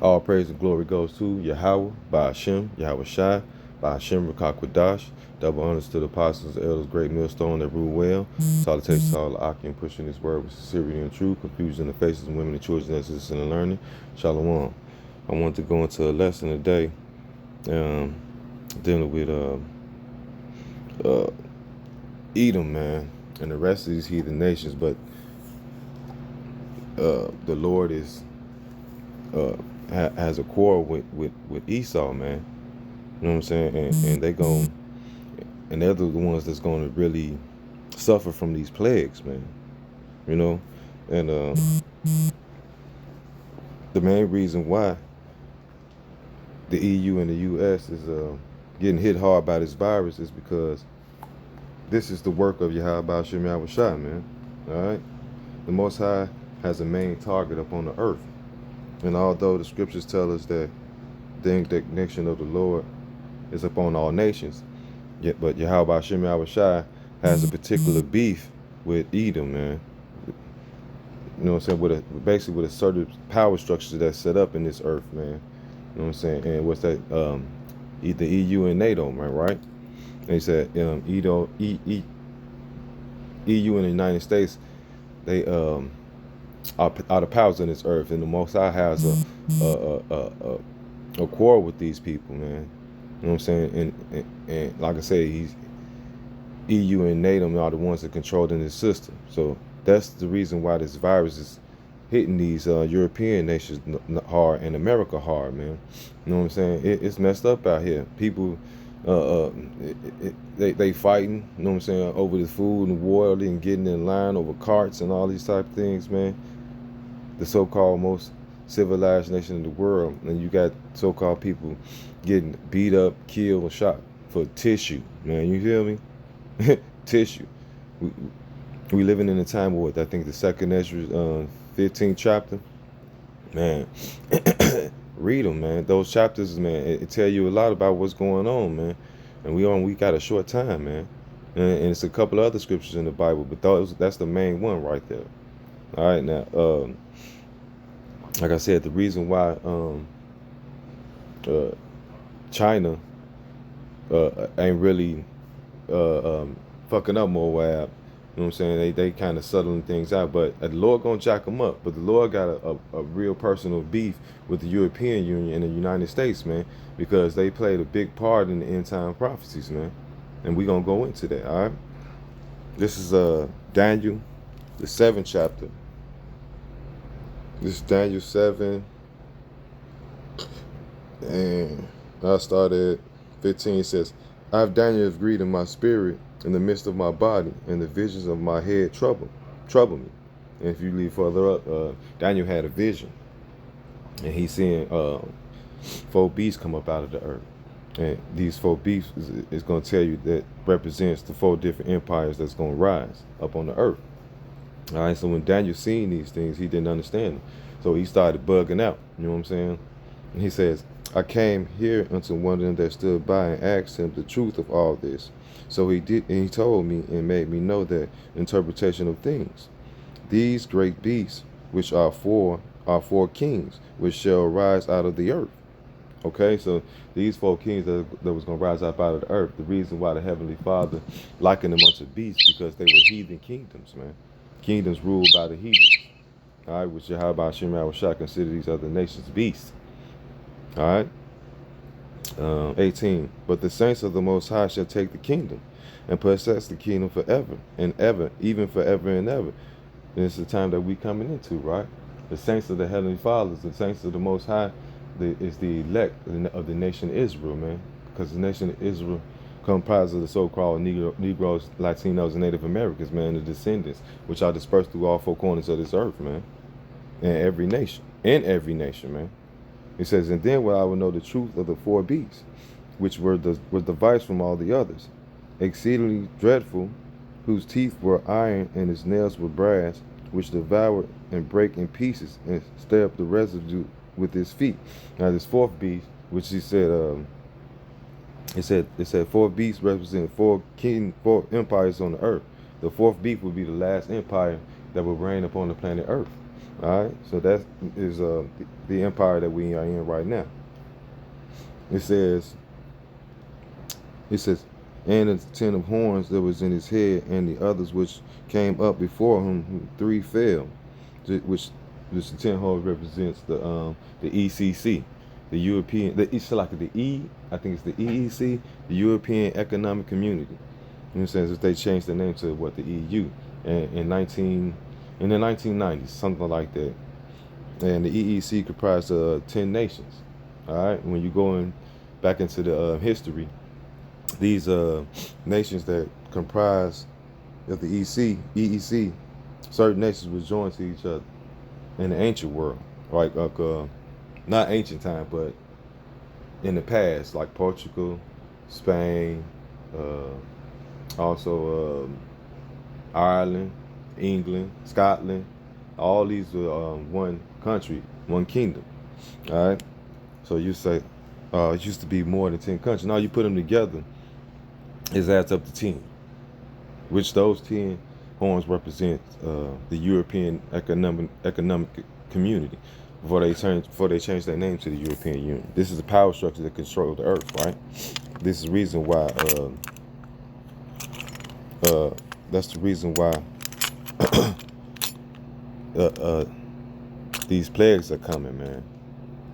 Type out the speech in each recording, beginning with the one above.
All praise and glory goes to Yahawah, by Hashem, Yahweh Shai, by Hashem Rakakwadash. Double honors to the apostles, the elders, great millstone that rule well. Salutations to all the Akim pushing this word with sincerity and truth, confusion in the faces of women and children that's listening and learning. Shalom. I want to go into a lesson today dealing with Edom, man, and the rest of these heathen nations. But the Lord is has a quarrel with Esau, man. You know what I'm saying? And they're the ones that's going to really suffer from these plagues, man. You know, and the main reason why the EU and the US is getting hit hard by this virus is because this is the work of Yahawah Shem Yahweh Shai, man. All right, the Most High has a main target up on the earth, and although the scriptures tell us that the indignation of the Lord is upon all nations, yet but Yahawah Shem Yahweh Shai has a particular beef with Edom, man. You know what I'm saying? Basically with a certain power structure that's set up in this earth, man. You know what I'm saying? And what's that? The EU and Edom, right? And he said EU and the United States, they are the powers on this earth, and the Most High has a quarrel with these people, man. You know what I'm saying? And like I say, he's EU and NATO are the ones that controlling this system. So that's the reason why this virus is hitting these European nations hard and America hard, man. You know what I'm saying? It's messed up out here. People, they fighting, you know what I'm saying, over the food and water and getting in line over carts and all these type of things, man. The so-called most civilized nation in the world, and you got so-called people getting beat up, killed, and shot for tissue, man. You feel me? Tissue. We living in a time of what I think the second Ezra 15th chapter, man. Read them, man. Those chapters, man, it tell you a lot about what's going on, man. And we got a short time, man. And it's a couple other scriptures in the Bible, but that's the main one right there. All right, now, like I said, the reason why China ain't really fucking up Moab. You know what I'm saying? They kind of settling things out, but the Lord gonna jack them up. But the Lord got a real personal beef with the European Union and the United States, man, because they played a big part in the end time prophecies, man. And we gonna go into that. All right. This is Daniel, the 7th chapter. This is Daniel 7, and I started 15. It says, I have Daniel have grieved in my spirit in the midst of my body, and the visions of my head trouble me. And if you leave further up, Daniel had a vision, and he's seeing 4 beasts come up out of the earth. And these 4 beasts is going to tell you that represents the 4 different empires that's going to rise up on the earth. All right, so when Daniel seen these things, he didn't understand them. So he started bugging out, you know what I'm saying? And he says, I came here unto one of them that stood by and asked him the truth of all this. So he did, and he told me and made me know the interpretation of things. These great beasts, which are four kings, which shall rise out of the earth. Okay, so these 4 kings that was going to rise up out of the earth, the reason why the Heavenly Father likened them unto beasts, because they were heathen kingdoms, man. Kingdoms ruled by the heathens. All right, which Yahawah Shem Yahweh Shai consider these other nations beasts. All right. 18. But the saints of the Most High shall take the kingdom and possess the kingdom forever and ever, even forever and ever. And it's the time that we coming into, right? The saints of the Heavenly Fathers, the saints of the Most High, is the elect of the nation of Israel, man. Because the nation of Israel comprised of the so-called Negroes, Latinos, and Native Americans, man, the descendants, which are dispersed through all 4 corners of this earth, man. And every nation, man. It says, and then will I will know the truth of the 4 beasts, which were devised from all the others, exceedingly dreadful, whose teeth were iron and his nails were brass, which devour and break in pieces and stir up the residue with his feet. Now this 4th beast, which he said, it said 4 beasts represent 4 empires on the earth. The 4th beast would be the last empire that would reign upon the planet Earth. All right, so that is the empire that we are in right now. It says, it says, and the 10 of horns that was in his head, and the others which came up before him, 3 fell, which the 10 horns represents the ECC, the European, it's like the I think it's the EEC, the European Economic Community. You know what I'm saying? If they changed the name to what, the EU, in the 1990s, something like that. And the EEC comprised of 10 nations. All right, when you go in back into the history, these nations that comprise of the EEC, certain nations was joined to each other in the ancient world, like not ancient time, but in the past, like Portugal, Spain, also Ireland, England, Scotland. All these were one country, one kingdom. All right. So you say it used to be more than 10 countries. Now you put them together, it adds up to 10, which those 10 horns represent the European Economic Community before they changed their name to the European Union. This is the power structure that controls the earth, right? This is the reason why. That's the reason why these plagues are coming, man.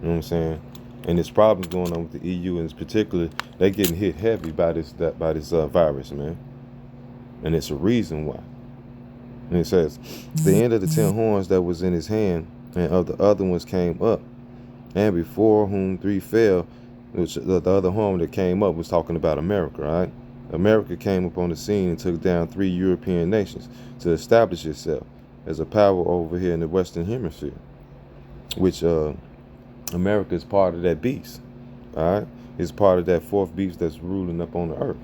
You know what I'm saying? And there's problems going on with the EU, and in particular, they getting hit heavy by this virus, man. And it's a reason why. And it says, the end of the 10 horns that was in his hand, and of the other ones came up, and before whom 3 fell, which the other horn that came up was talking about America, right? America came up on the scene and took down 3 European nations to establish itself as a power over here in the Western Hemisphere, which America is part of that beast, all right? It's part of that 4th beast that's ruling up on the earth.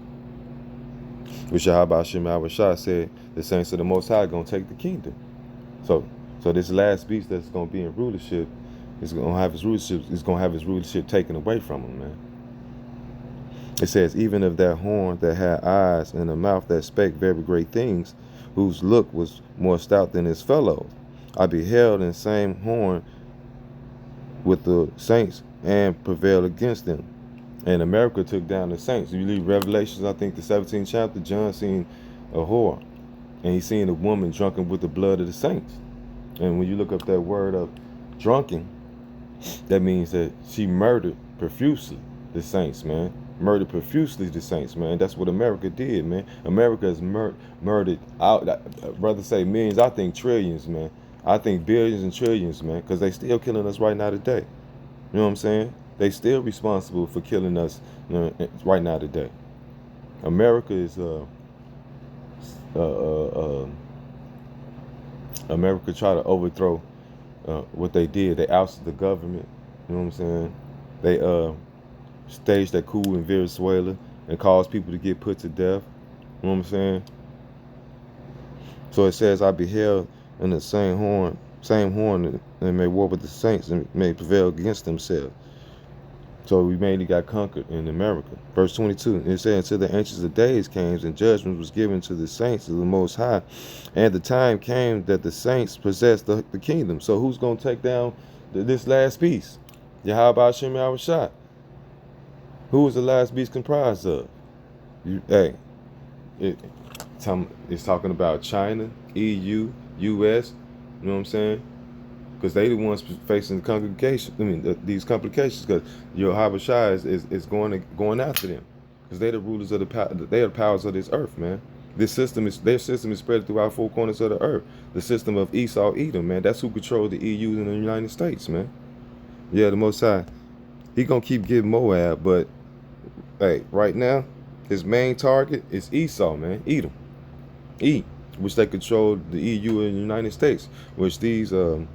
Which Yahawah said the saints of the Most High are going to take the kingdom. So this last beast that's going to be in rulership is going to have his rulership taken away from him, man. It says, even of that horn that had eyes and a mouth that spake very great things, whose look was more stout than his fellows, I beheld in the same horn with the saints and prevailed against them. And America took down the saints. If you read Revelations, I think the 17th chapter, John seen a whore, and he seen a woman drunken with the blood of the saints. And when you look up that word of drunken, that means that she murdered profusely the saints, man. Murdered profusely the saints, man. That's what America did, man. America has murdered out, I'd rather say millions, I think trillions, man. I think billions and trillions, man, because they still killing us right now today. You know what I'm saying? They still responsible for killing us, you know, right now today. America is America try to overthrow what they did. They ousted the government. You know what I'm saying? They staged that coup in Venezuela and caused people to get put to death. You know what I'm saying? So it says, I beheld in the same horn, and made war with the saints and may prevail against themselves. So we mainly got conquered in America. Verse 22, it says, until the ancients of days came, and judgment was given to the saints of the Most High, and the time came that the saints possessed the kingdom. So who's going to take down this last beast? Yahawah. Who is the last beast comprised of? It's talking about China, EU, US, you know what I'm saying? Because they the ones facing the congregation. I mean, these complications. Because Yahawah is going after them. Because they the rulers of they are the powers of this earth, man. Their system is spread throughout 4 corners of the earth. The system of Esau, Edom, man. That's who controls the EU in the United States, man. Yeah, the Most High. He gonna keep getting Moab, but hey, right now, his main target is Esau, man. Edom, which they control the EU and the United States, which these 2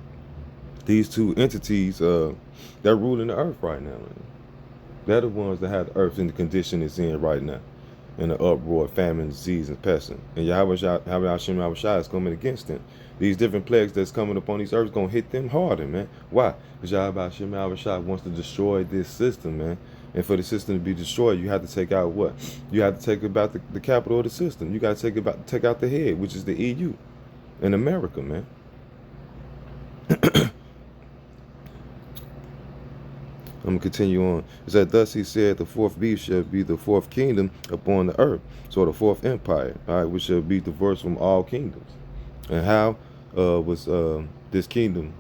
entities, they're ruling the earth right now, man. They're the ones that have the earth in the condition it's in right now, in the uproar, famine, disease, and pestilence. And Yahawah is coming against them. These different plagues that's coming upon these earths gonna hit them harder, man. Why? Because Yahawah wants to destroy this system, man. And for the system to be destroyed, you have to take out what? You have to take about the capital of the system. You got to take out the head, which is the EU and America, man. I'm going to continue on. It said, thus he said, the fourth beast shall be the fourth kingdom upon the earth. So the fourth empire, all right, which shall be diverse from all kingdoms. And how was this kingdom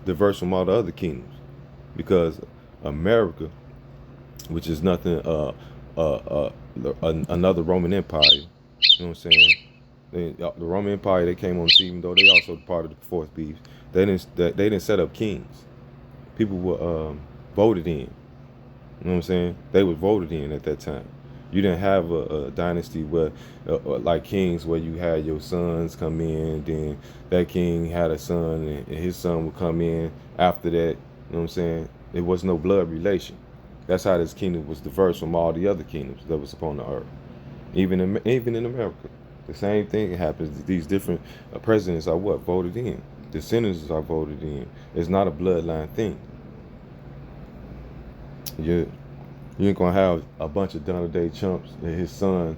diverse from all the other kingdoms? Because America, which is nothing, another Roman Empire, you know what I'm saying? The Roman Empire, they came on the scene, even though they also part of the fourth beast. They didn't set up kings. People were voted in. You know what I'm saying? They were voted in at that time. You didn't have a dynasty where, like kings, where you had your sons come in, then that king had a son, and his son would come in after that. You know what I'm saying? There was no blood relation. That's how this kingdom was diverse from all the other kingdoms that was upon the earth. Even in America, the same thing happens. These different presidents are what? Voted in. The senators are voted in. It's not a bloodline thing. You ain't gonna have a bunch of Donald Day chumps and his son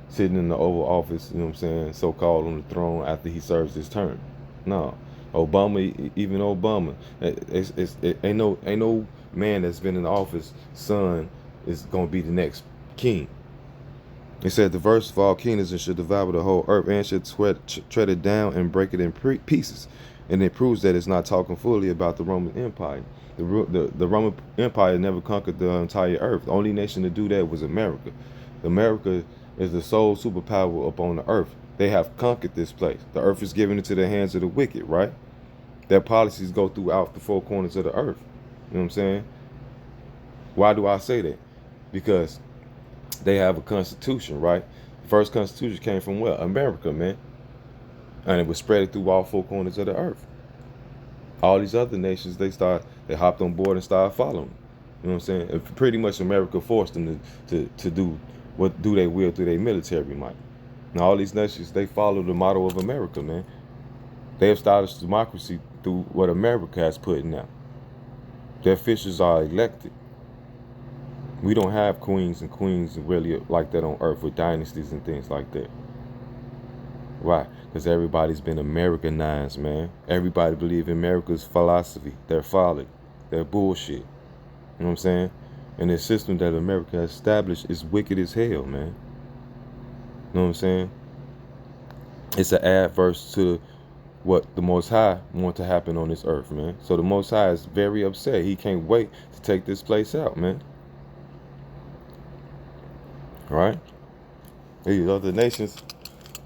sitting in the Oval Office, you know what I'm saying, so-called on the throne after he serves his term. No. Obama, even Obama, it ain't no man that's been in office son is gonna be the next king. It said, the verse of all kingdoms and should devour the whole earth and should tread it down and break it in pieces. And it proves that it's not talking fully about the Roman Empire. The Roman Empire never conquered the entire earth. The only nation to do that was America. America is the sole superpower upon the earth. They have conquered this place. The earth is given into the hands of the wicked, right? Their policies go throughout the four corners of the earth. You know what I'm saying? Why do I say that? Because they have a constitution, right? The first constitution came from what? America, man. And it was spread through all four corners of the earth. All these other nations, they hopped on board and started following. You know what I'm saying? And pretty much America forced them to do what do they will through their military might. Now all these nations, they follow the motto of America, man. They have established democracy through what America has put in now. Their officials are elected. We don't have queens and queens really like that on earth with dynasties and things like that. Why? Because everybody's been Americanized, man. Everybody believe in America's philosophy, their folly, their bullshit. You know what I'm saying? And the system that America has established is wicked as hell, man. You know what I'm saying? It's an adverse to what the Most High want to happen on this earth, man. So the Most High is very upset. He can't wait to take this place out, man. Right? These other nations.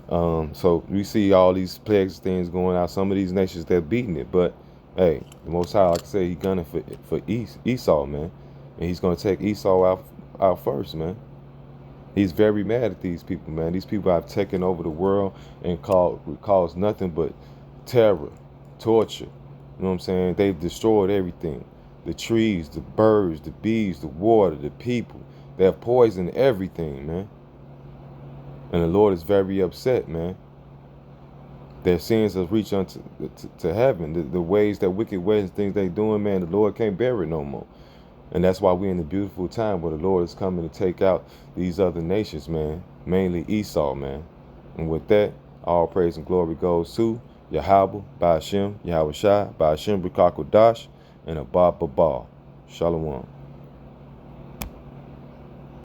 So we see all these plagues things going out. Some of these nations, they're beating it, but hey, the Most High, like I say, he gunning for Esau, man, and he's gonna take Esau out first, man. He's very mad at these people, man. These people have taken over the world and caused nothing but terror, torture. You know what I'm saying? They've destroyed everything: the trees, the birds, the bees, the water, the people. They have poisoned everything, man. And the Lord is very upset, man. Their sins have reached unto to heaven. The ways, that wicked ways and things they doing, man, the Lord can't bear it no more. And that's why we're in the beautiful time where the Lord is coming to take out these other nations, man. Mainly Esau, man. And with that, all praise and glory goes to Yahawah, Ba'ashem, Yahweh Shai, Ba'ashem B'Kakodash, and Abba Babal. Shalom.